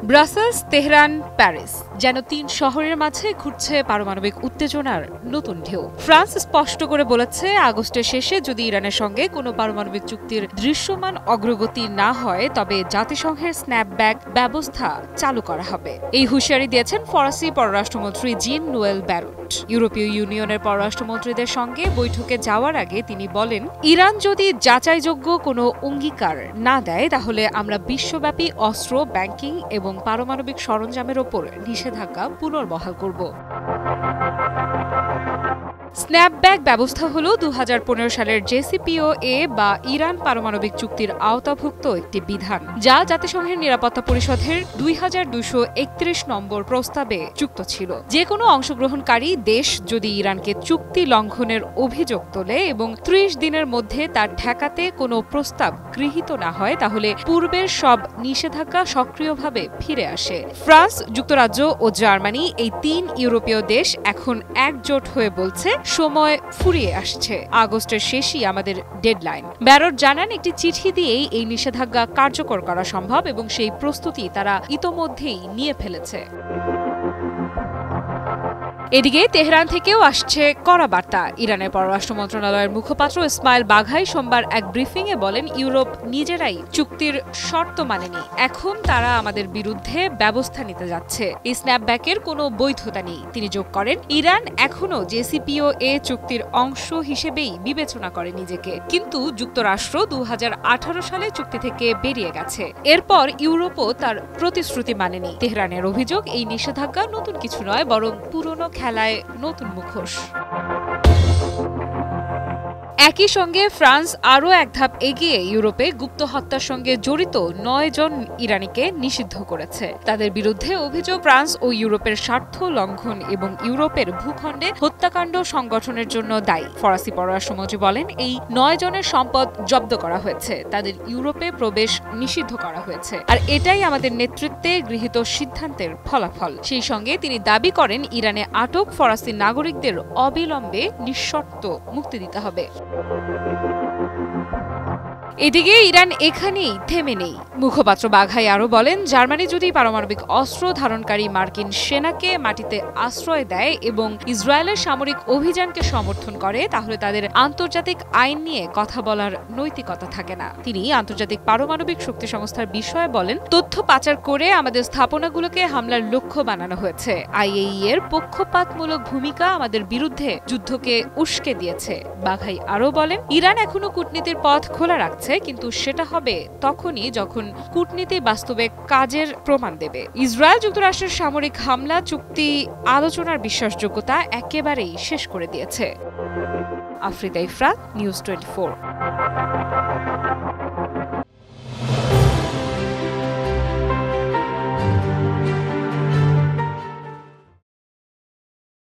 Brussels, Tehran, Paris যেন তিন শহরের মাঝে ঘুরছে পারমাণবিক উত্তেজনার নতুন ঢেউ। ফ্রান্স স্পষ্ট করে বলেছে, আগস্টের শেষে যদি ইরানের সঙ্গে কোনো পারমাণবিক চুক্তির দৃশ্যমান অগ্রগতি না হয় তবে জাতিসংঘের স্ন্যাপব্যাক ব্যবস্থা চালু করা হবে। এই হুঁশিয়ারি দিয়েছেন ফরাসি পররাষ্ট্রমন্ত্রী জিন নোয়েল ব্যারট। ইউরোপীয় ইউনিয়নের পররাষ্ট্রমন্ত্রীদের সঙ্গে বৈঠকে যাওয়ার আগে তিনি বলেন, ইরান যদি যাচাইযোগ্য কোনো অঙ্গীকার না দেয় তাহলে আমরা বিশ্বব্যাপী অস্ত্র, ব্যাংকিং এবং পারমাণবিক সরঞ্জামের ওপর নিষেধাজ্ঞা পুনর্বহাল করব। স্ন্যাপব্যাক ব্যবস্থা হল ২০১৫ সালের জেসিপিওএ বা ইরান পারমাণবিক চুক্তির আওতাভুক্ত একটি বিধান, যা জাতিসংঘের নিরাপত্তা পরিষদের ২২৩১ নম্বর প্রস্তাবে যুক্ত ছিল। যে কোনো অংশগ্রহণকারী দেশ যদি ইরানকে চুক্তি লঙ্ঘনের অভিযোগ তোলে এবং ৩০ দিনের মধ্যে তার ঠেকাতে কোনো প্রস্তাব গৃহীত না হয় তাহলে পূর্বের সব নিষেধাজ্ঞা সক্রিয়ভাবে ফিরে আসে। ফ্রান্স, যুক্তরাজ্য ও জার্মানি, এই তিন ইউরোপীয় দেশ এখন একজোট হয়ে বলছে, সময় ফুরিয়ে আসছে, আগস্টের শেষই আমাদের ডেডলাইন। ব্যারট জানান, একটি চিঠি দিয়েই এই নিষেধাজ্ঞা কার্যকর করা সম্ভব এবং সেই প্রস্তুতি তারা ইতোমধ্যেই নিয়ে ফেলেছে। এদিকে তেহরান থেকেও আসছে কড়া বার্তা। ইরানের পররাষ্ট্র মন্ত্রণালয়ের মুখপাত্র ইসমাইল বাঘাই সোমবার এক ব্রিফিংয়ে বলেন, ইউরোপ নিজেরাই চুক্তির শর্ত মানেনি, এখন তারা আমাদের বিরুদ্ধে ব্যবস্থা নিতে যাচ্ছে। এই স্ন্যাপব্যাকের কোনো বৈধতা নেই। তিনি যোগ করেন, ইরান এখনও জেসিপিওএ চুক্তির অংশ হিসেবেই বিবেচনা করে নিজেকে, কিন্তু যুক্তরাষ্ট্র ২০১৮ সালে চুক্তি থেকে বেরিয়ে গেছে। এরপর ইউরোপও তার প্রতিশ্রুতি মানেনি। তেহরানের অভিযোগ, এই নিষেধাজ্ঞা নতুন কিছু নয়, বরং পুরনো খেলায় নতুন মুখোশ। একই সঙ্গে ফ্রান্স আরও এক ধাপ এগিয়ে ইউরোপে গুপ্ত হত্যার সঙ্গে জড়িত ৯ জন ইরানিকে নিষিদ্ধ করেছে। তাদের বিরুদ্ধে অভিযোগ, ফ্রান্স ও ইউরোপের স্বার্থ লঙ্ঘন এবং ইউরোপের ভূখণ্ডে হত্যাকাণ্ড সংগঠনের জন্য দায়ী। ফরাসি পররাষ্ট্রমন্ত্রী বলেন, এই ৯ জনের সম্পদ জব্দ করা হয়েছে, তাদের ইউরোপে প্রবেশ নিষিদ্ধ করা হয়েছে, আর এটাই আমাদের নেতৃত্বে গৃহীত সিদ্ধান্তের ফলাফল। সেই সঙ্গে তিনি দাবি করেন, ইরানে আটক ফরাসি নাগরিকদের অবিলম্বে নিঃশর্ত মুক্তি দিতে হবে। এদিকে ইরান এখানেই থেমে নেই। মুখপাত্র বাঘাই আরও বলেন, জার্মানি যদি পারমাণবিক অস্ত্র ধারণকারী মার্কিন সেনাকে মাটিতে আশ্রয় দেয় এবং ইসরায়েলের সামরিক অভিযানকে সমর্থন করে তাহলে তাদের আন্তর্জাতিক আইন নিয়ে কথা বলার নৈতিকতা থাকে না। তিনি আন্তর্জাতিক পারমাণবিক শক্তি সংস্থার বিষয়ে বলেন, তথ্য পাচার করে আমাদের স্থাপনাগুলোকে হামলার লক্ষ্য বানানো হয়েছে। আইএই এর পক্ষপাতমূলক ভূমিকা আমাদের বিরুদ্ধে যুদ্ধকে উস্কে দিয়েছে। বাঘাই আরও বলেন, ইরান এখনো কূটনীতির পথ খোলা রাখছে, কিন্তু সেটা হবে তখনই যখন কূটনীতি বাস্তবে কাজের প্রমাণ দেবে। ইসরায়েল যুক্তরাষ্ট্রের সামরিক হামলা চুক্তি আলোচনার বিশ্বাসযোগ্যতা একেবারেই শেষ করে দিয়েছে। আফরিদা ইফরাত, নিউজ 24।